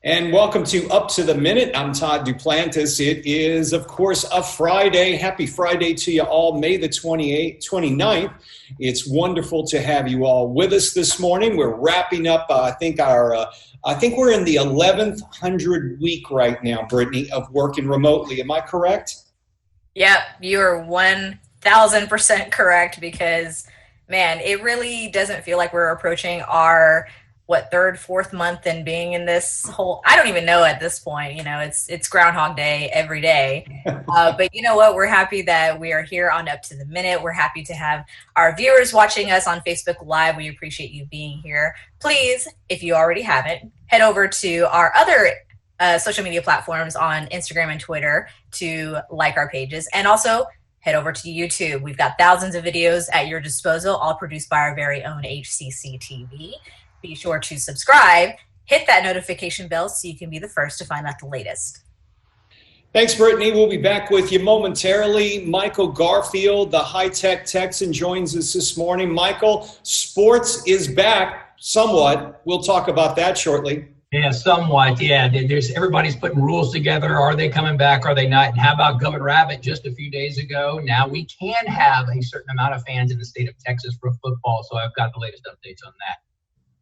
And welcome to Up to the Minute. I'm Todd Duplantis. It is, of course, a Friday. Happy Friday to you all, May the 29th. It's wonderful to have you all with us this morning. We're wrapping up, I think we're in the 1100 week right now, Brittany, of working remotely. Am I correct? Yep, you're 1000% correct because, man, it really doesn't feel like we're approaching our third, fourth month and being in this whole, I don't even know at this point, it's Groundhog Day every day. But you know what? We're happy that we are here on Up to the Minute. We're happy to have our viewers watching us on Facebook Live. We appreciate you being here. Please, if you already haven't, head over to our other social media platforms on Instagram and Twitter to like our pages, and also head over to YouTube. We've got thousands of videos at your disposal, all produced by our very own HCCTV. Be sure to subscribe, hit that notification bell so you can be the first to find out the latest. Thanks, Brittany. We'll be back with you momentarily. Michael Garfield, the high-tech Texan, joins us this morning. Michael, sports is back somewhat. We'll talk about that shortly. Yeah, somewhat. Yeah, everybody's putting rules together. Are they coming back? Are they not? And how about Governor Abbott just a few days ago? Now we can have a certain amount of fans in the state of Texas for football. So I've got the latest updates on that.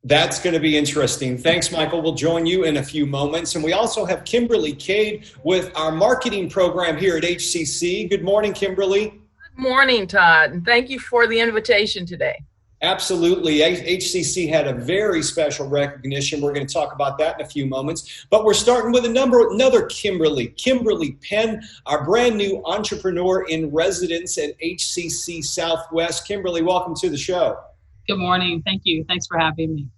That's going to be interesting. Thanks, Michael. We'll join you in a few moments. And we also have Kimberly Cade with our marketing program here at HCC. Good morning, Kimberly. Good morning, Todd. And thank you for the invitation today. Absolutely. HCC had a very special recognition. We're going to talk about that in a few moments. But we're starting with another Kimberly Penn, our brand new entrepreneur in residence at HCC Southwest. Kimberly, welcome to the show. Good morning. Thank you. Thanks for having me.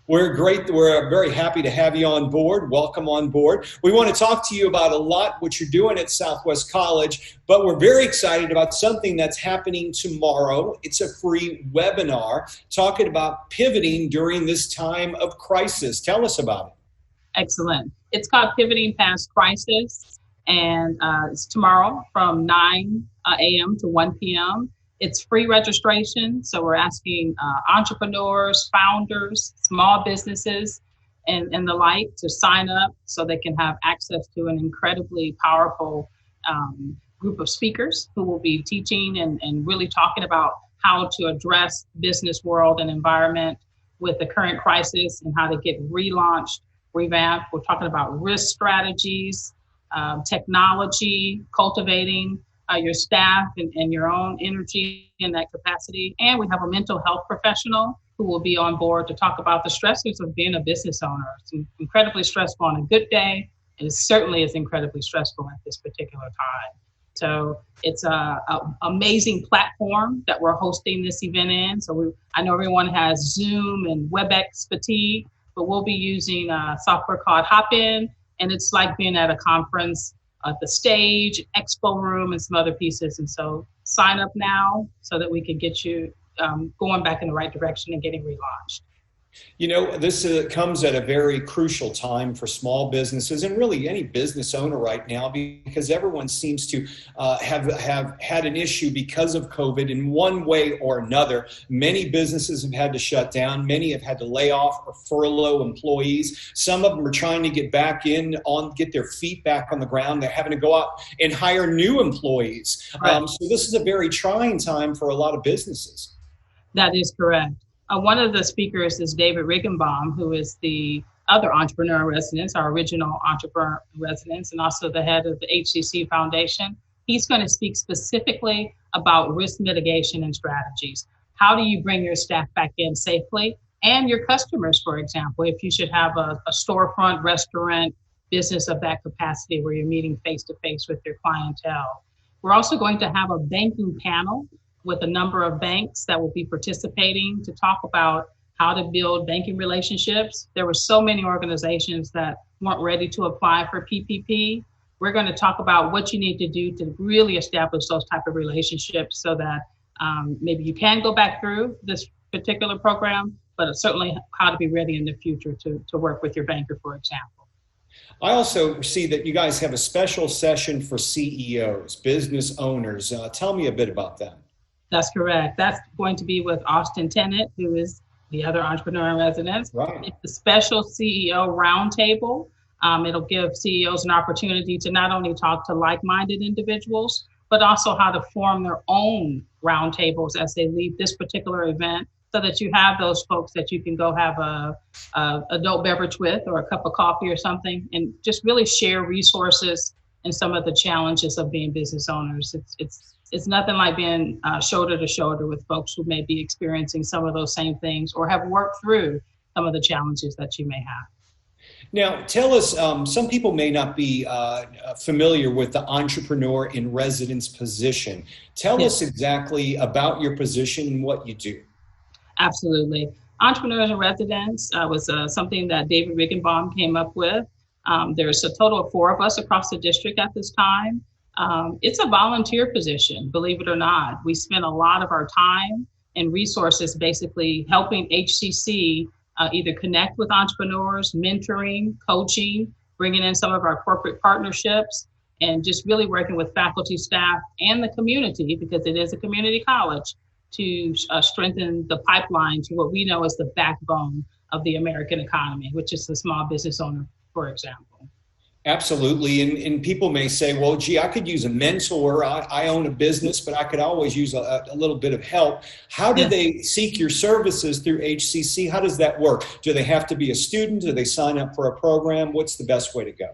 We're great. We're very happy to have you on board. Welcome on board. We want to talk to you about a lot what you're doing at Southwest College, but we're very excited about something that's happening tomorrow. It's a free webinar talking about pivoting during this time of crisis. Tell us about it. Excellent. It's called Pivoting Past Crisis, and it's tomorrow from 9 a.m. to 1 p.m. It's free registration, so we're asking entrepreneurs, founders, small businesses, and the like to sign up so they can have access to an incredibly powerful group of speakers who will be teaching and really talking about how to address business world and environment with the current crisis and how to get relaunched, revamped. We're talking about risk strategies, technology, cultivating your staff and your own energy in that capacity. And we have a mental health professional who will be on board to talk about the stresses of being a business owner. It's incredibly stressful on a good day, and it certainly is incredibly stressful at this particular time. So it's an amazing platform that we're hosting this event in. So I know everyone has Zoom and WebEx fatigue, but we'll be using software called Hopin, and it's like being at a conference at the stage, expo room, and some other pieces. And so sign up now so that we can get you going back in the right direction and getting relaunched. You know, this comes at a very crucial time for small businesses and really any business owner right now, because everyone seems to have had an issue because of COVID in one way or another. Many businesses have had to shut down. Many have had to lay off or furlough employees. Some of them are trying to get get their feet back on the ground. They're having to go out and hire new employees. Right. So this is a very trying time for a lot of businesses. That is correct. One of the speakers is David Riggenbaum, who is the other entrepreneur in residence, our original entrepreneur in residence, and also the head of the HCC Foundation. He's going to speak specifically about risk mitigation and strategies. How do you bring your staff back in safely? And your customers, for example, if you should have a storefront, restaurant, business of that capacity where you're meeting face-to-face with your clientele. We're also going to have a banking panel with a number of banks that will be participating to talk about how to build banking relationships. There were so many organizations that weren't ready to apply for PPP. We're going to talk about what you need to do to really establish those type of relationships so that maybe you can go back through this particular program, but certainly how to be ready in the future to work with your banker, for example. I also see that you guys have a special session for CEOs, business owners. Tell me a bit about that. That's correct. That's going to be with Austin Tennant, who is the other entrepreneur in residence. Right. It's a special CEO roundtable It'll give CEOs an opportunity to not only talk to like-minded individuals, but also how to form their own roundtables as they leave this particular event, so that you have those folks that you can go have a adult beverage with, or a cup of coffee or something, and just really share resources and some of the challenges of being business owners. It's nothing like being shoulder to shoulder with folks who may be experiencing some of those same things or have worked through some of the challenges that you may have. Now, tell us, some people may not be familiar with the Entrepreneur in Residence position. Tell us exactly about your position and what you do. Absolutely. Entrepreneurs in Residence was something that David Riggenbaum came up with. There's a total of 4 of us across the district at this time. It's a volunteer position, believe it or not. We spend a lot of our time and resources basically helping HCC either connect with entrepreneurs, mentoring, coaching, bringing in some of our corporate partnerships, and just really working with faculty, staff, and the community, because it is a community college, to strengthen the pipeline to what we know is the backbone of the American economy, which is the small business owner, for example. Absolutely. And people may say, well, gee, I could use a mentor. I own a business, but I could always use a little bit of help. How do they seek your services through HCC? How does that work? Do they have to be a student? Do they sign up for a program? What's the best way to go?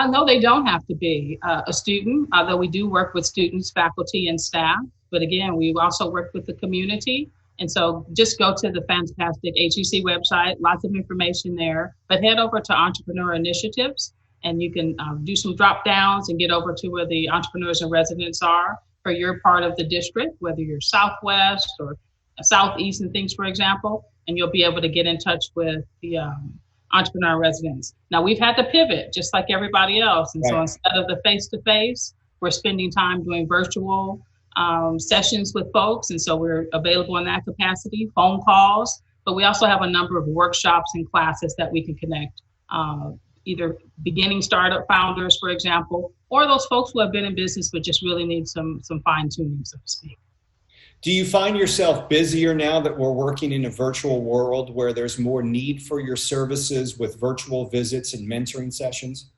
No, they don't have to be a student, although we do work with students, faculty, and staff. But again, we also work with the community. And so just go to the fantastic HCC website, lots of information there, but head over to Entrepreneur Initiatives, and you can do some drop downs and get over to where the Entrepreneurs in Residence are for your part of the district, whether you're Southwest or Southeast and things, for example, and you'll be able to get in touch with the Entrepreneur in Residence. Now, we've had to pivot just like everybody else. And so instead of the face-to-face, we're spending time doing virtual sessions with folks. And so we're available in that capacity, phone calls, but we also have a number of workshops and classes that we can connect either beginning startup founders, for example, or those folks who have been in business but just really need some fine tuning, so to speak. Do you find yourself busier now that we're working in a virtual world where there's more need for your services with virtual visits and mentoring sessions?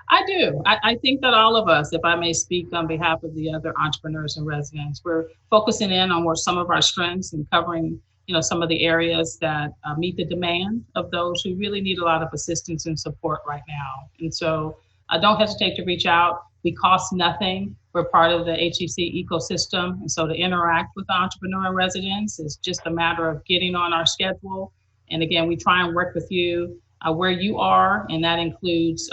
I do. I think that all of us, if I may speak on behalf of the other entrepreneurs in residence, we're focusing in on some of our strengths and covering, some of the areas that meet the demand of those who really need a lot of assistance and support right now. And so don't hesitate to reach out. We cost nothing. We're part of the HCC ecosystem. And so to interact with the entrepreneur in residence is just a matter of getting on our schedule. And again, we try and work with you where you are, and that includes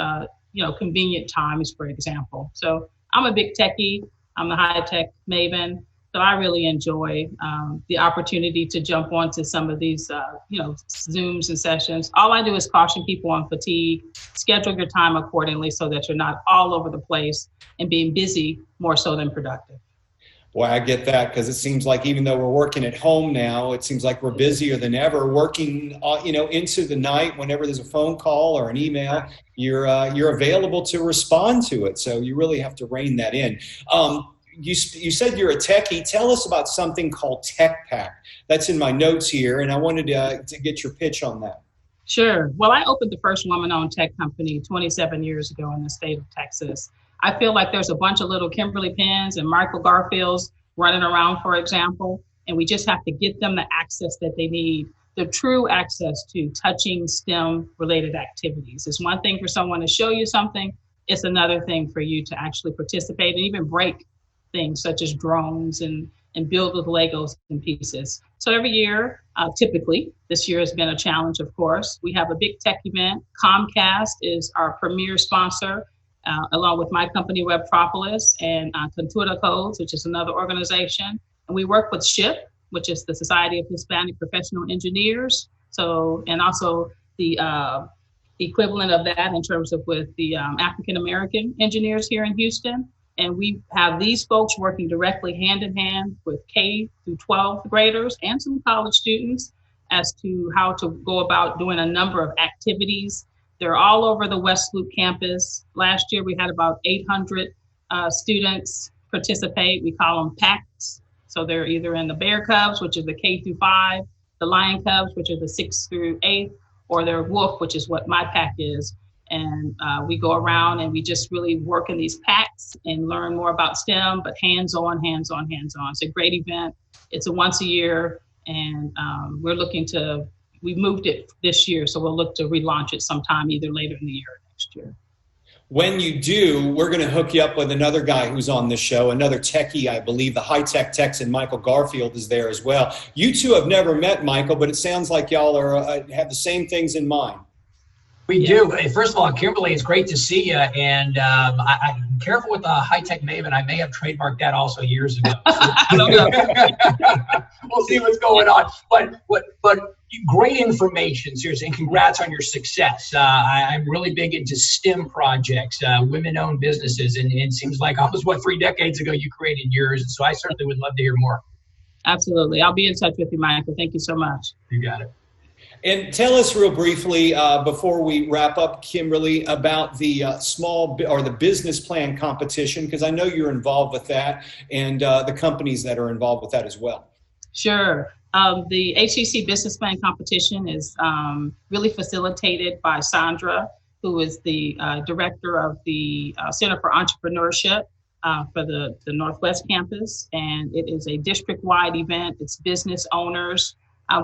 convenient times, for example. So I'm a big techie. I'm a high-tech maven. So I really enjoy the opportunity to jump onto some of these, Zooms and sessions. All I do is caution people on fatigue, schedule your time accordingly so that you're not all over the place and being busy more so than productive. Boy, I get that, because it seems like even though we're working at home now, it seems like we're busier than ever, working, into the night. Whenever there's a phone call or an email, you're available to respond to it. So you really have to rein that in. You said you're a techie. Tell us about something called Tech Pack. That's in my notes here, and I wanted to get your pitch on that. Sure. Well, I opened the first woman-owned tech company 27 years ago in the state of Texas. I feel like there's a bunch of little Kimberly Penns and Michael Garfields running around, for example, and we just have to get them the access that they need, the true access to touching STEM-related activities. It's one thing for someone to show you something. It's another thing for you to actually participate and even break things such as drones and build with Legos and pieces. So every year, typically, this year has been a challenge, of course. We have a big tech event. Comcast is our premier sponsor, along with my company, Webtropolis, and Contura Codes, which is another organization. And we work with SHIP, which is the Society of Hispanic Professional Engineers. So, and also the equivalent of that in terms of with the African-American engineers here in Houston. And we have these folks working directly hand in hand with K through 12th graders and some college students as to how to go about doing a number of activities. They're all over the West Loop campus. Last year, we had about 800 students participate. We call them PACs. So they're either in the Bear Cubs, which is the K through 5, the Lion Cubs, which are the 6th through 8th, or they're Wolf, which is what my PAC is. And we go around and we just really work in these packs and learn more about STEM, but hands-on, hands-on, hands-on. It's a great event. It's a once a year, and we moved it this year, so we'll look to relaunch it sometime either later in the year or next year. When you do, we're going to hook you up with another guy who's on this show, another techie, I believe, the high-tech Texan, Michael Garfield, is there as well. You two have never met, Michael, but it sounds like y'all have the same things in mind. We do. First of all, Kimberly, it's great to see you. And I'm careful with the high-tech Maven. I may have trademarked that also years ago. We'll see what's going on. But great information, seriously, and congrats on your success. I'm really big into STEM projects, women-owned businesses, and it seems like almost 3 decades ago you created yours. And so I certainly would love to hear more. Absolutely. I'll be in touch with you, Michael. Thank you so much. You got it. And tell us real briefly, before we wrap up, Kimberly, about the the business plan competition, because I know you're involved with that, and the companies that are involved with that as well. Sure. The HCC business plan competition is really facilitated by Sandra, who is the director of the Center for Entrepreneurship for the Northwest campus. And it is a district-wide event. It's business owners.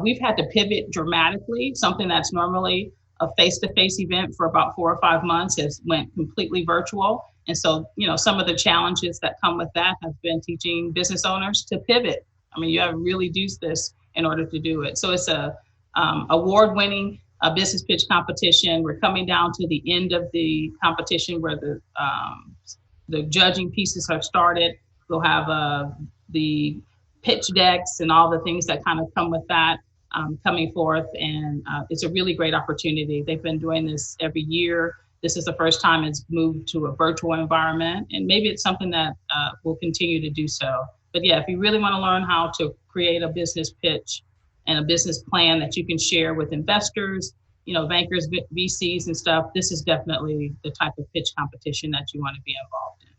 We've had to pivot dramatically. Something that's normally a face-to-face event for about 4 or 5 months has went completely virtual. And so, some of the challenges that come with that have been teaching business owners to pivot. I mean, you have to really do this in order to do it. So it's a award-winning business pitch competition. We're coming down to the end of the competition where the judging pieces have started. We'll have the pitch decks and all the things that kind of come with that coming forth. And it's a really great opportunity. They've been doing this every year. This is the first time it's moved to a virtual environment. And maybe it's something that will continue to do so. But yeah, if you really want to learn how to create a business pitch and a business plan that you can share with investors, bankers, VCs and stuff, this is definitely the type of pitch competition that you want to be involved in.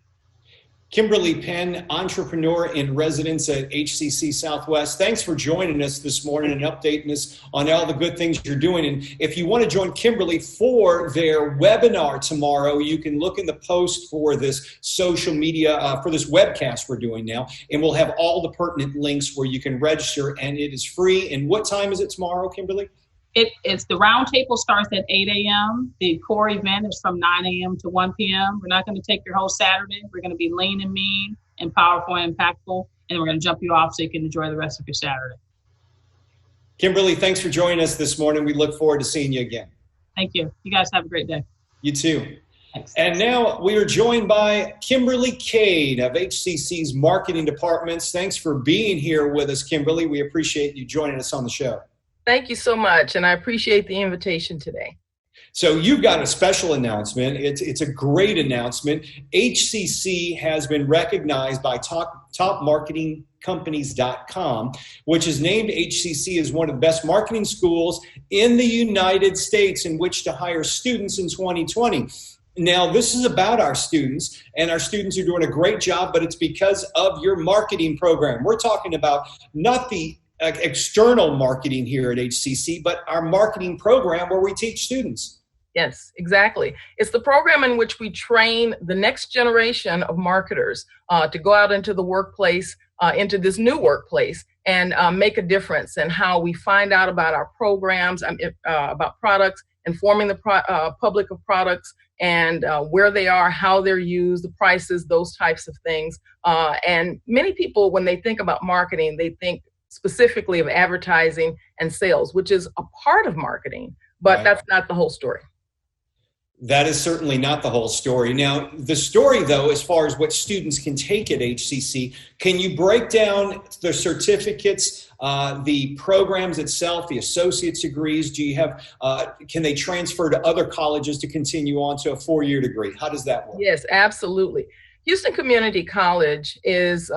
Kimberly Penn, entrepreneur in residence at HCC Southwest. Thanks for joining us this morning and updating us on all the good things you're doing. And if you want to join Kimberly for their webinar tomorrow, you can look in the post for this social media, for this webcast we're doing now. And we'll have all the pertinent links where you can register, and it is free. And what time is it tomorrow, Kimberly? It's the roundtable starts at 8 a.m. The core event is from 9 a.m. to 1 p.m. We're not going to take your whole Saturday. We're going to be lean and mean and powerful and impactful, and we're going to jump you off so you can enjoy the rest of your Saturday. Kimberly, thanks for joining us this morning. We look forward to seeing you again. Thank you. You guys have a great day. You too. Thanks. And now we are joined by Kimberly Cade of HCC's marketing departments. Thanks for being here with us, Kimberly. We appreciate you joining us on the show. Thank you so much, and I appreciate the invitation today. So you've got a special announcement. It's a great announcement. HCC has been recognized by topmarketingcompanies.com, which has named HCC as one of the best marketing schools in the United States in which to hire students in 2020. Now, this is about our students, and our students are doing a great job, but it's because of your marketing program. We're talking about not the external marketing here at HCC, but our marketing program where we teach students. Yes, exactly. It's the program in which we train the next generation of marketers to go out into the workplace, into this new workplace, and make a difference in how we find out about our programs, about products, informing the public of products, and where they are, how they're used, the prices, those types of things. And many people, when they think about marketing, they think specifically of advertising and sales, which is a part of marketing, but That's not the whole story. That is certainly not the whole story. Now, the story, though, as far as what students can take at HCC, can you break down the certificates, the programs itself, the associate's degrees? Do you have, can they transfer to other colleges to continue on to a 4-year degree? How does that work? Yes, absolutely. Houston Community College is,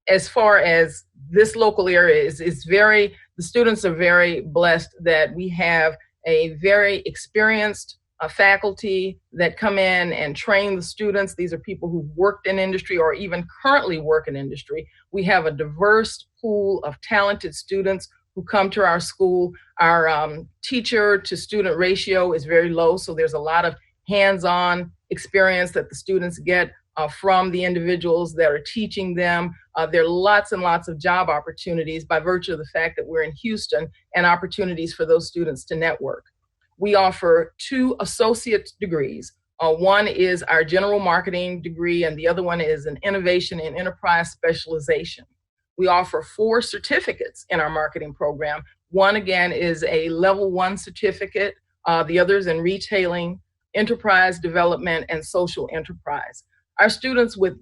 as far as this local area is very, the students are very blessed that we have a very experienced faculty that come in and train the students. These are people who've worked in industry or even currently work in industry. We have a diverse pool of talented students who come to our school. Our teacher to student ratio is very low, so there's a lot of hands-on experience that the students get from the individuals that are teaching them. There are lots and lots of job opportunities by virtue of the fact that we're in Houston, and opportunities for those students to network. We offer 2 associate degrees. One is our general marketing degree, and the other one is an innovation and enterprise specialization. We offer 4 certificates in our marketing program. One, again, is a level 1 certificate. The other is in retailing, enterprise development, and social enterprise. Our students with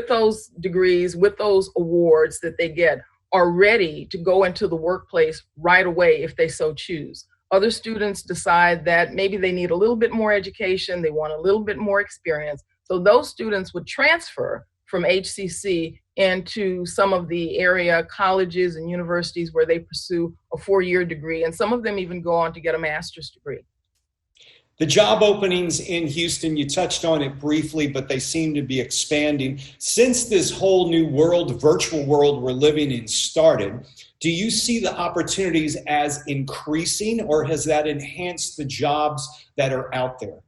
those degrees, with those awards that they get, are ready to go into the workplace right away if they so choose. Other students decide that maybe they need a little bit more education, they want a little bit more experience. So those students would transfer from HCC into some of the area colleges and universities where they pursue a 4-year degree, and some of them even go on to get a master's degree. The job openings in Houston, you touched on it briefly, but they seem to be expanding. Since this whole new world, virtual world we're living in started, do you see the opportunities as increasing, or has that enhanced the jobs that are out there?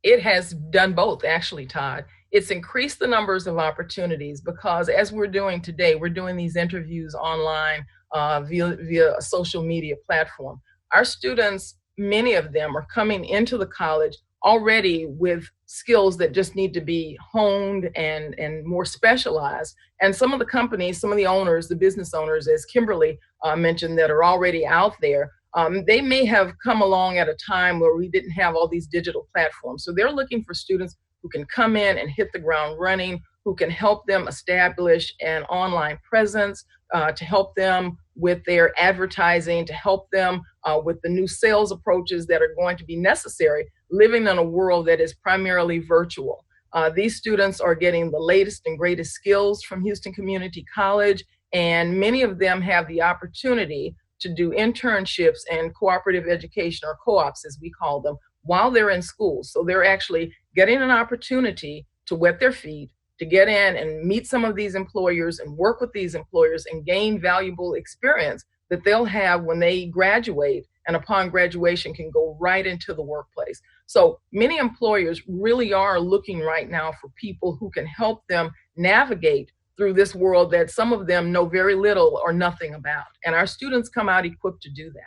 It has done both, actually, Todd. It's increased the numbers of opportunities because, as we're doing today, we're doing these interviews online via a social media platform. Our students, many of them, are coming into the college already with skills that just need to be honed and more specialized. And some of the companies, some of the owners, the business owners, as Kimberly mentioned, that are already out there, they may have come along at a time where we didn't have all these digital platforms. So they're looking for students who can come in and hit the ground running, who can help them establish an online presence, to help them with their advertising, to help them with the new sales approaches that are going to be necessary, living in a world that is primarily virtual. These students are getting the latest and greatest skills from Houston Community College, and many of them have the opportunity to do internships and cooperative education, or co-ops as we call them, while they're in school. So they're actually getting an opportunity to wet their feet, to get in and meet some of these employers and work with these employers and gain valuable experience that they'll have when they graduate, and upon graduation can go right into the workplace. So many employers really are looking right now for people who can help them navigate through this world that some of them know very little or nothing about. And our students come out equipped to do that.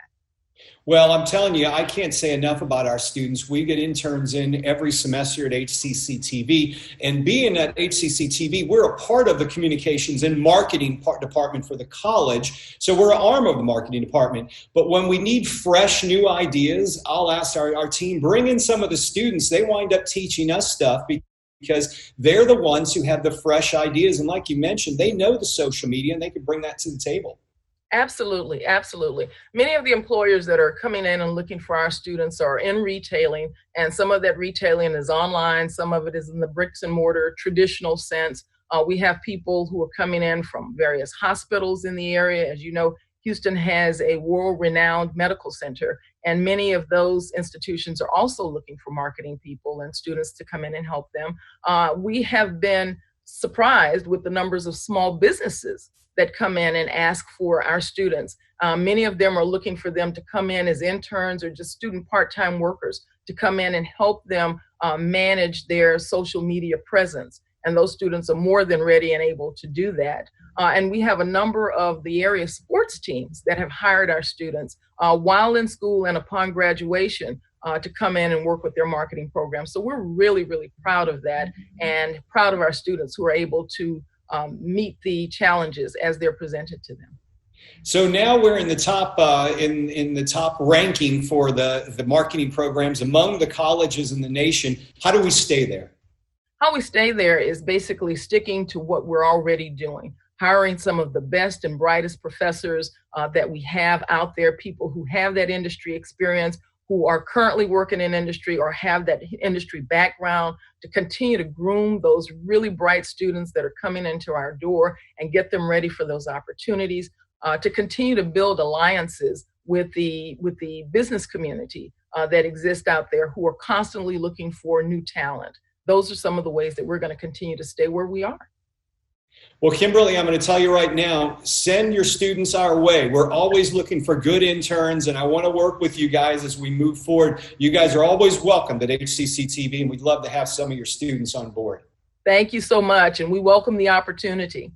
Well, I'm telling you, I can't say enough about our students. We get interns in every semester at HCCTV, and being at HCCTV, we're a part of the communications and marketing department for the college. So we're an arm of the marketing department. But when we need fresh new ideas, I'll ask our team, bring in some of the students. They wind up teaching us stuff because they're the ones who have the fresh ideas. And like you mentioned, they know the social media and they can bring that to the table. Absolutely, absolutely. Many of the employers that are coming in and looking for our students are in retailing, and some of that retailing is online, some of it is in the bricks and mortar traditional sense. We have people who are coming in from various hospitals in the area. As you know, Houston has a world-renowned medical center, and many of those institutions are also looking for marketing people and students to come in and help them. We have been surprised with the numbers of small businesses that come in and ask for our students. Many of them are looking for them to come in as interns or just student part-time workers to come in and help them manage their social media presence. And those students are more than ready and able to do that. And we have a number of the area sports teams that have hired our students while in school and upon graduation to come in and work with their marketing program. So we're really, really proud of that, and proud of our students who are able to meet the challenges as they're presented to them. So now we're in the top in the top ranking for the marketing programs among the colleges in the nation. How do we stay there? How we stay there is basically sticking to what we're already doing, hiring some of the best and brightest professors that we have out there, people who have that industry experience, who are currently working in industry or have that industry background, to continue to groom those really bright students that are coming into our door and get them ready for those opportunities, to continue to build alliances with the business community that exists out there, who are constantly looking for new talent. Those are some of the ways that we're going to continue to stay where we are. Well, Kimberly, I'm going to tell you right now, send your students our way. We're always looking for good interns, and I want to work with you guys as we move forward. You guys are always welcome at HCCTV, and we'd love to have some of your students on board. Thank you so much, and we welcome the opportunity.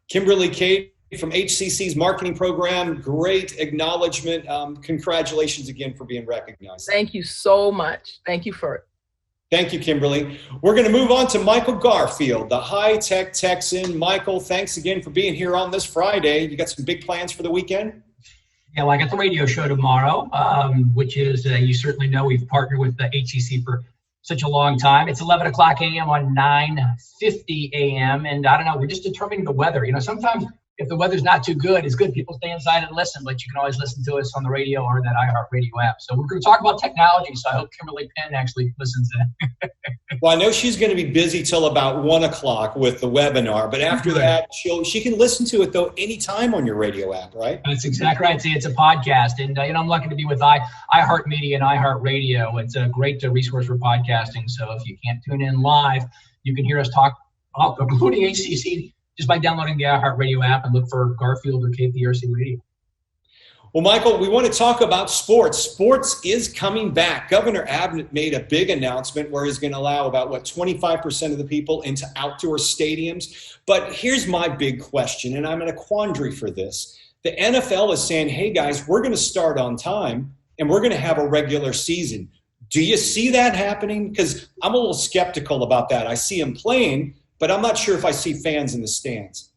Kimberly Cade from HCC's marketing program, great acknowledgement. Congratulations again for being recognized. Thank you so much. Thank you for it. Thank you, Kimberly. We're going to move on to Michael Garfield, the high-tech Texan. Michael, thanks again for being here on this Friday. You got some big plans for the weekend? Yeah, well, I got the radio show tomorrow, which is, you certainly know, we've partnered with the HCC for such a long time. It's 11 o'clock a.m. on 9:50 a.m. And I don't know, we're just determining the weather. You know, sometimes if the weather's not too good, it's good people stay inside and listen, but you can always listen to us on the radio or that iHeartRadio app. So we're going to talk about technology, so I hope Kimberly Penn actually listens in. Well, I know she's going to be busy till about 1 o'clock with the webinar, but after that, she can listen to it, though, anytime on your radio app, right? That's exactly right. See, it's a podcast, and I'm lucky to be with iHeartMedia and iHeartRadio. It's a great resource for podcasting, so if you can't tune in live, you can hear us talk, including HCC, just by downloading the iHeartRadio app and look for Garfield or KPRC Radio. Well, Michael, we want to talk about sports. Sports is coming back. Governor Abbott made a big announcement where he's going to allow about, 25% of the people into outdoor stadiums. But here's my big question, and I'm in a quandary for this. The NFL is saying, hey, guys, we're going to start on time, and we're going to have a regular season. Do you see that happening? Because I'm a little skeptical about that. I see them playing, but I'm not sure if I see fans in the stands.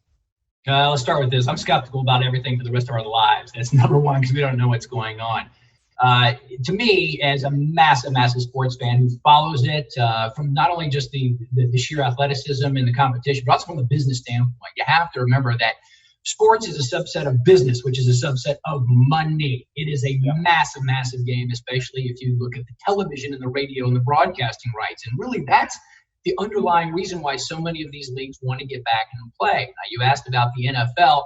Let's start with this. I'm skeptical about everything for the rest of our lives. That's number one, because we don't know what's going on. To me, as a massive sports fan who follows it from not only just the sheer athleticism and the competition, but also from a business standpoint, you have to remember that sports is a subset of business, which is a subset of money. It is a massive game, especially if you look at the television and the radio and the broadcasting rights. And really, that's the underlying reason why so many of these leagues want to get back and play. Now, you asked about the NFL.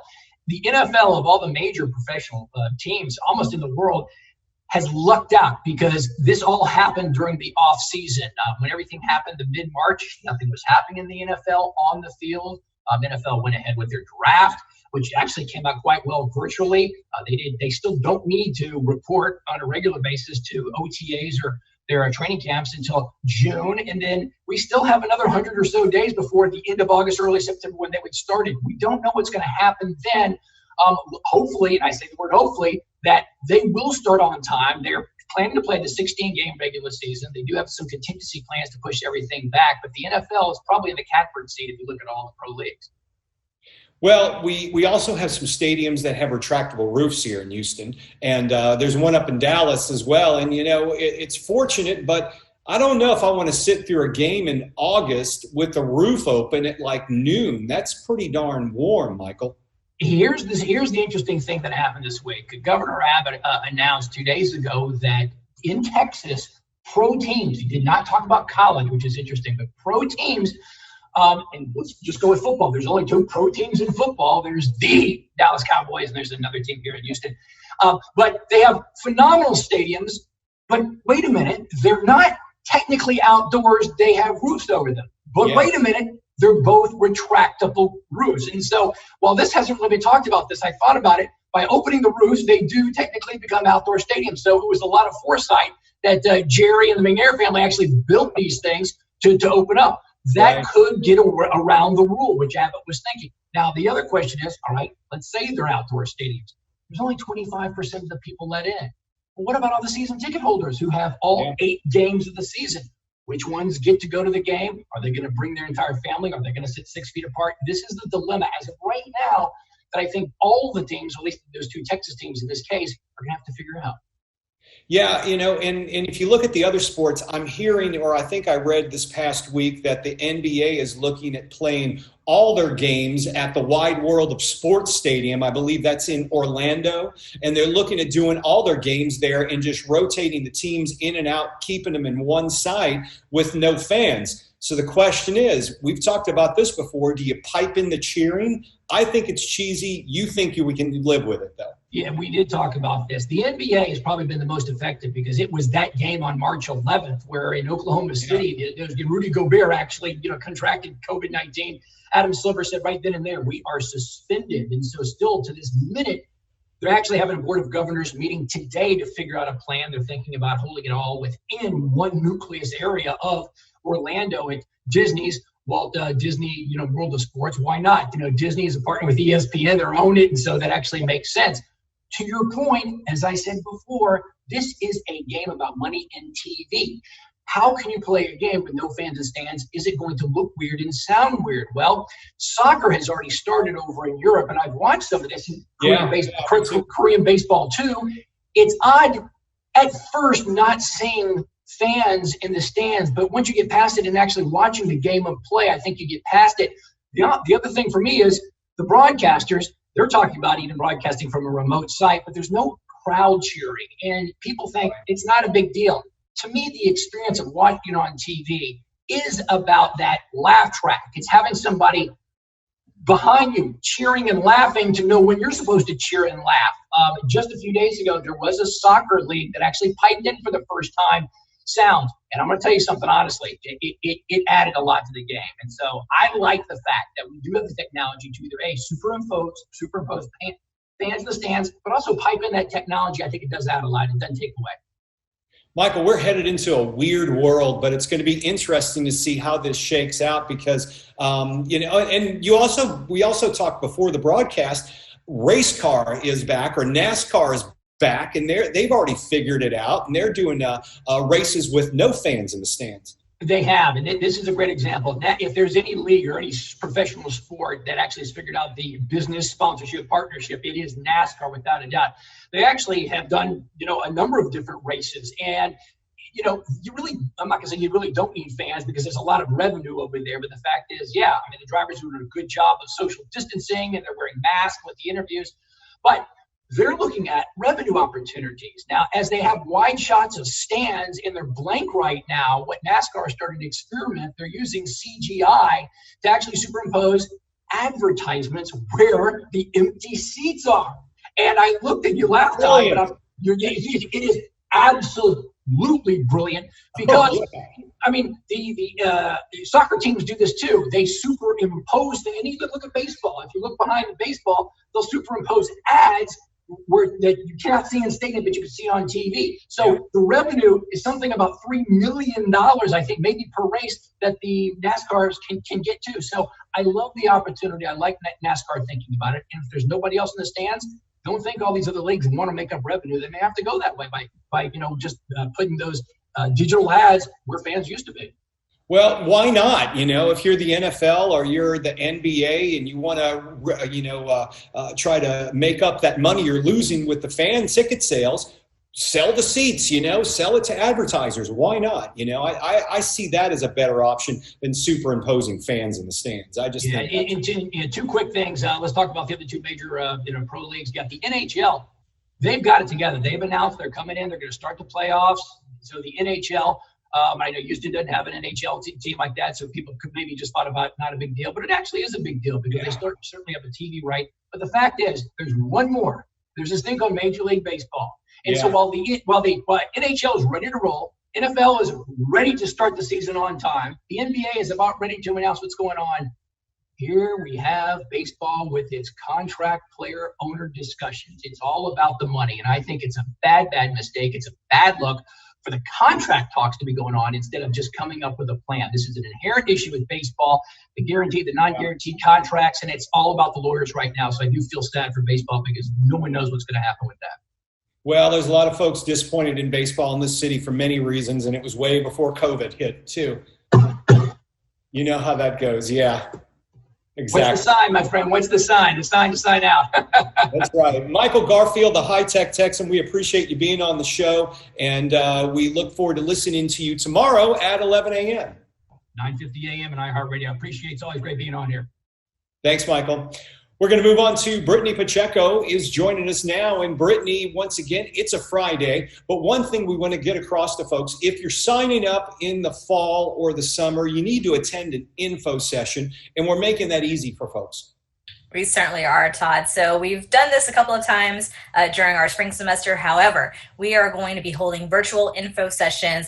The NFL, of all the major professional teams almost in the world, has lucked out because this all happened during the off season. When everything happened in mid-March, nothing was happening in the NFL on the field. NFL went ahead with their draft, which actually came out quite well virtually. They still don't need to report on a regular basis to OTAs or their training camps until June, and then we still have another 100 or so days before the end of August, early September, when they would start it. We don't know what's going to happen then. Hopefully, and I say the word hopefully, that they will start on time. They're planning to play the 16-game regular season. They do have some contingency plans to push everything back, but the NFL is probably in the catbird seat if you look at all the pro leagues. Well, we also have some stadiums that have retractable roofs here in Houston, and there's one up in Dallas as well. And, it's fortunate, but I don't know if I want to sit through a game in August with the roof open at like noon. That's pretty darn warm, Michael. Here's the interesting thing that happened this week. Governor Abbott announced 2 days ago that in Texas, pro teams, he did not talk about college, which is interesting, but pro teams, and let's just go with football. There's only 2 pro teams in football. There's the Dallas Cowboys, and there's another team here in Houston. But they have phenomenal stadiums. But wait a minute, they're not technically outdoors. They have roofs over them. But wait a minute, they're both retractable roofs. And so while this hasn't really been talked about I thought about it. By opening the roofs, they do technically become outdoor stadiums. So it was a lot of foresight that Jerry and the McNair family actually built these things to open up. That could get around the rule, which Abbott was thinking. Now, the other question is, all right, let's say they're outdoor stadiums. There's only 25% of the people let in. Well, what about all the season ticket holders who have all 8 games of the season? Which ones get to go to the game? Are they going to bring their entire family? Are they going to sit 6 feet apart? This is the dilemma as of right now that I think all the teams, at least those 2 Texas teams in this case, are going to have to figure out. Yeah, and if you look at the other sports, I'm hearing, or I think I read this past week, that the NBA is looking at playing all their games at the Wide World of Sports Stadium. I believe that's in Orlando. And they're looking at doing all their games there and just rotating the teams in and out, keeping them in one side with no fans. So the question is, we've talked about this before, do you pipe in the cheering? I think it's cheesy. You think we can live with it, though. Yeah, we did talk about this. The NBA has probably been the most effective because it was that game on March 11th where in Oklahoma City, Rudy Gobert actually, contracted COVID-19. Adam Silver said right then and there, we are suspended. And so still to this minute, they're actually having a board of governors meeting today to figure out a plan. They're thinking about holding it all within one nucleus area of Orlando at Disney's Walt Disney, World of Sports. Why not? Disney is a partner with ESPN. They own it, and so that actually makes sense. To your point, as I said before, this is a game about money and TV. How can you play a game with no fans and stands? Is it going to look weird and sound weird? Well, soccer has already started over in Europe, and I've watched some of this in Korean baseball too. It's odd at first not seeing fans in the stands, but once you get past it and actually watching the game of play, I think you get past it. The other thing for me is the broadcasters. They're talking about even broadcasting from a remote site, but there's no crowd cheering, and people think it's not a big deal. To me, the experience of watching on TV is about that laugh track. It's having somebody behind you cheering and laughing to know when you're supposed to cheer and laugh. Just a few days ago, there was a soccer league that actually piped in for the first time sound. And I'm going to tell you something honestly, it added a lot to the game. And so I like the fact that we do have the technology to either superimpose fans in the stands, but also pipe in that technology. I think it does add a lot. It doesn't take away. Michael, we're headed into a weird world, but it's going to be interesting to see how this shakes out because, and we also talked before the broadcast, race car is back, or NASCAR is back, and they've already figured it out, and they're doing races with no fans in the stands. They have, and this is a great example. Now, if there's any league or any professional sport that actually has figured out the business sponsorship partnership, it is NASCAR without a doubt. They actually have done, a number of different races, and I'm not gonna say you really don't need fans because there's a lot of revenue over there. But the fact is, the drivers are doing a good job of social distancing and they're wearing masks with the interviews, but they're looking at revenue opportunities. Now, as they have wide shots of stands and they're blank right now, what NASCAR is starting to experiment, they're using CGI to actually superimpose advertisements where the empty seats are. And I looked at you last time, but it is absolutely brilliant because, the soccer teams do this too. They superimpose, and you can look at baseball. If you look behind the baseball, they'll superimpose ads that you cannot see in stadium, but you can see on TV. So the revenue is something about $3 million, I think, maybe per race that the NASCARs can get to. So I love the opportunity. I like NASCAR thinking about it. And if there's nobody else in the stands, don't think all these other leagues want to make up revenue. They may have to go that way by just putting those digital ads where fans used to be. Well, why not? If you're the NFL or you're the NBA and you want to, try to make up that money you're losing with the fan ticket sales, sell the seats, sell it to advertisers. Why not? I see that as a better option than superimposing fans in the stands. I just think. Two quick things. Let's talk about the other two major pro leagues. You got the NHL. They've got it together. They've announced they're coming in. They're going to start the playoffs. So the NHL. I know Houston doesn't have an NHL team like that, so people could maybe just thought about not a big deal, but it actually is a big deal because they certainly have a TV right. But the fact is, there's one more. There's this thing called Major League Baseball, and so while NHL is ready to roll, NFL is ready to start the season on time. The NBA is about ready to announce what's going on. Here we have baseball with its contract player owner discussions. It's all about the money, and I think it's a bad mistake. It's a bad look for the contract talks to be going on instead of just coming up with a plan. This is an inherent issue with baseball, the guaranteed, the non-guaranteed contracts, and it's all about the lawyers right now. So I do feel sad for baseball because no one knows what's going to happen with that. Well, there's a lot of folks disappointed in baseball in this city for many reasons, and it was way before COVID hit, too. You know how that goes, yeah. Exactly. What's the sign, my friend? What's the sign? The sign to sign out. That's right. Michael Garfield, the high-tech Texan, we appreciate you being on the show, and we look forward to listening to you tomorrow at 11 a.m. 9:50 a.m. and iHeartRadio. I appreciate it. It's always great being on here. Thanks, Michael. We're going to move on to Brittany Pacheco is joining us now. And Brittany, once again, it's a Friday. But one thing we want to get across to folks, if you're signing up in the fall or the summer, you need to attend an info session. And we're making that easy for folks. We certainly are, Todd. So we've done this a couple of times during our spring semester. However, we are going to be holding virtual info sessions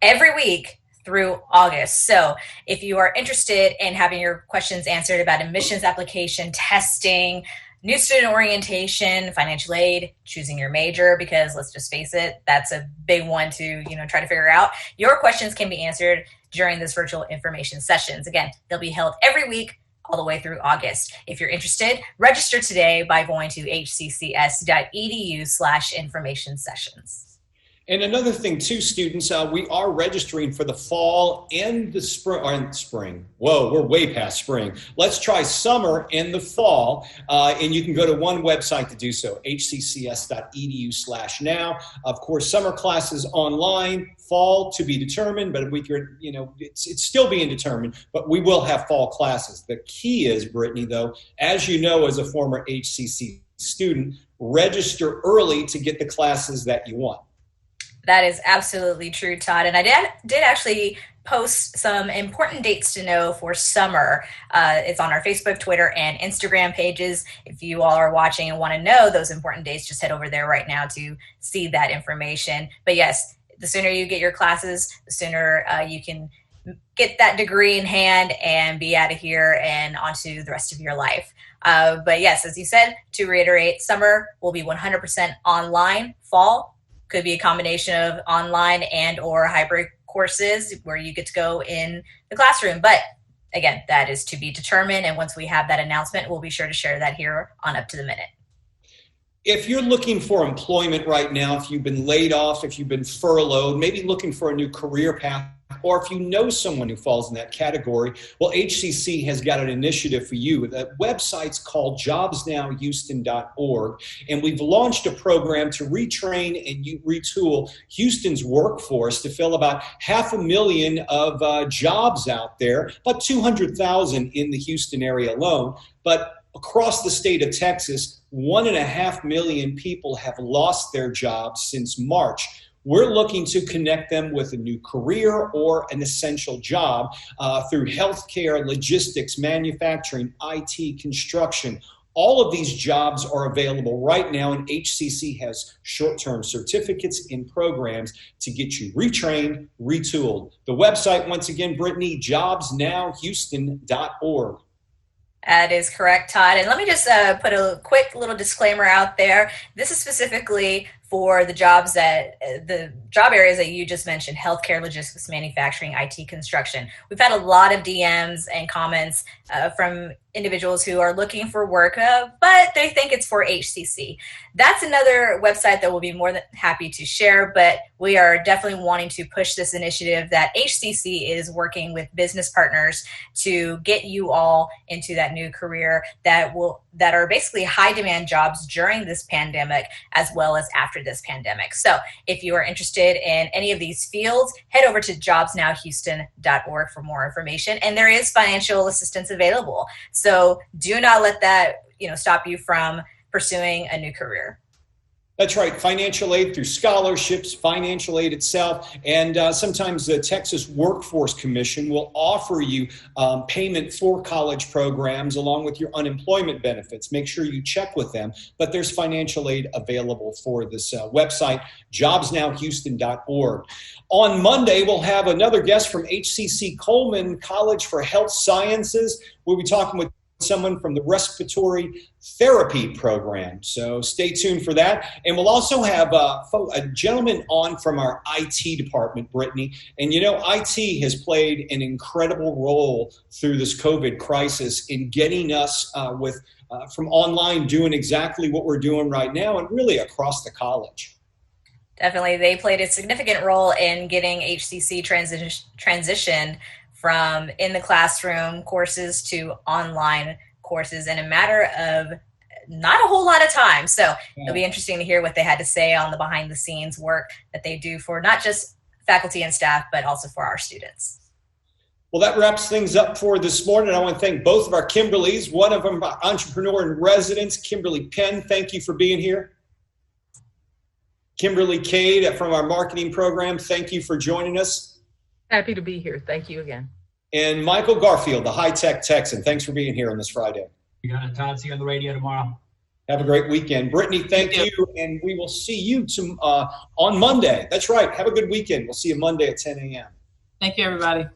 every week through August. So if you are interested in having your questions answered about admissions application, testing, new student orientation, financial aid, choosing your major, because let's just face it, that's a big one to try to figure out. Your questions can be answered during this virtual information sessions. Again, they'll be held every week all the way through August. If you're interested, register today by going to hccs.edu/information sessions. And another thing too, students, we are registering for the fall and the spring. Whoa, we're way past spring. Let's try summer and the fall. And you can go to one website to do so, hccs.edu/now. Of course, summer classes online, fall to be determined, but it's still being determined, but we will have fall classes. The key is, Brittany, though, as you know, as a former HCC student, register early to get the classes that you want. That is absolutely true, Todd. And I did actually post some important dates to know for summer. It's on our Facebook, Twitter, and Instagram pages. If you all are watching and want to know those important dates, just head over there right now to see that information. But yes, the sooner you get your classes, the sooner you can get that degree in hand and be out of here and onto the rest of your life. But yes, as you said, to reiterate, summer will be 100% online. Fall could be a combination of online and or hybrid courses where you get to go in the classroom. But again, that is to be determined. And once we have that announcement, we'll be sure to share that here on Up to the Minute. If you're looking for employment right now, if you've been laid off, if you've been furloughed, maybe looking for a new career path, or if you know someone who falls in that category, well, HCC has got an initiative for you. The website's called jobsnowhouston.org, and we've launched a program to retrain and retool Houston's workforce to fill about 500,000 of jobs out there, about 200,000 in the Houston area alone. But across the state of Texas, 1.5 million people have lost their jobs since March. We're looking to connect them with a new career or an essential job through healthcare, logistics, manufacturing, IT, construction. All of these jobs are available right now, and HCC has short-term certificates and programs to get you retrained, retooled. The website, once again, Brittany, jobsnowhouston.org. That is correct, Todd. And let me just put a quick little disclaimer out there. This is specifically for the job areas that you just mentioned: healthcare, logistics, manufacturing, IT, construction. We've had a lot of DMs and comments from individuals who are looking for work, but they think it's for HCC. That's another website that we'll be more than happy to share, but we are definitely wanting to push this initiative that HCC is working with business partners to get you all into that new career that are basically high demand jobs during this pandemic as well as after this pandemic. So if you are interested in any of these fields, head over to jobsnowhouston.org for more information. And there is financial assistance available. So do not let that stop you from pursuing a new career. That's right. Financial aid through scholarships, financial aid itself, and sometimes the Texas Workforce Commission will offer you payment for college programs along with your unemployment benefits. Make sure you check with them, but there's financial aid available for this website, jobsnowhouston.org. On Monday, we'll have another guest from HCC Coleman College for Health Sciences. We'll be talking with someone from the respiratory therapy program. So stay tuned for that. And we'll also have a gentleman on from our IT department, Brittany. And IT has played an incredible role through this COVID crisis in getting us from online doing exactly what we're doing right now and really across the college. Definitely. They played a significant role in getting HCC transitioned from in the classroom courses to online courses in a matter of not a whole lot of time. So It'll be interesting to hear what they had to say on the behind the scenes work that they do for not just faculty and staff, but also for our students. Well, that wraps things up for this morning. I want to thank both of our Kimberlys, one of them Entrepreneur in Residence, Kimberly Penn. Thank you for being here. Kimberly Cade from our marketing program. Thank you for joining us. Happy to be here. Thank you again. And Michael Garfield, the high-tech Texan. Thanks for being here on this Friday. You got it, Todd. See you on the radio tomorrow. Have a great weekend. Brittany, thank you. And we will see you on Monday. That's right. Have a good weekend. We'll see you Monday at 10 a.m. Thank you, everybody.